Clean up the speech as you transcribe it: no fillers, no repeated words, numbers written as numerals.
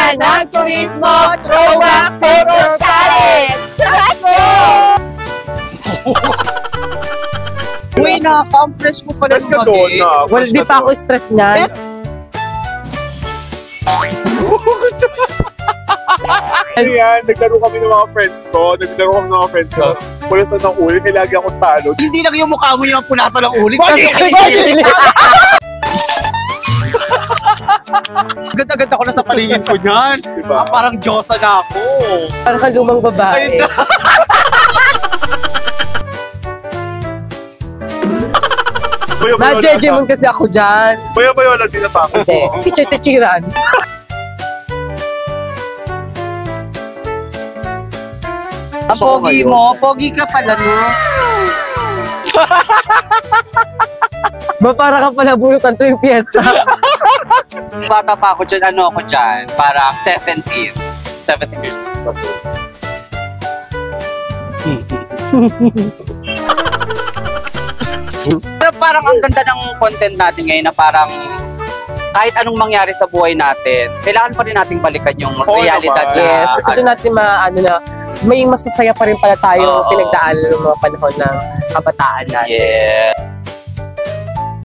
Semana ng Turismo Throwback Photo Challenge! Let's go! Uy, na-accomplish mo pala yung mag-e. Well, di pa ako stress niyan. Ayan, naglaro kami ng mga friends ko. Tapos, pulasan ng ulit, kaya lagi akong talo. Hindi lang yung mukha mo yung punasan ng ulit. Ganda-ganda ko na sa paligid ko niyan. Diba? Parang Diyosa na ako. Parang ka lumang babae. Na-jejemon kasi ako dyan. Bayo-bayo lang din natakot Hindi, ko. teacher-teacheran. Ang pogi mo, pogi ka pala, no? Ba, para ka pala bunutan to yung piyesta. Bata pa ako dyan, ano ako dyan? Parang 17. 17 years old. Pero parang ang ganda ng content natin ngayon na parang kahit anong mangyari sa buhay natin, kailangan pa rin nating balikan yung realidad. Yes, kasi doon natin may masasaya pa rin pala tayo pinagdaanan ng mga panahon ng kabataan natin. Yeah.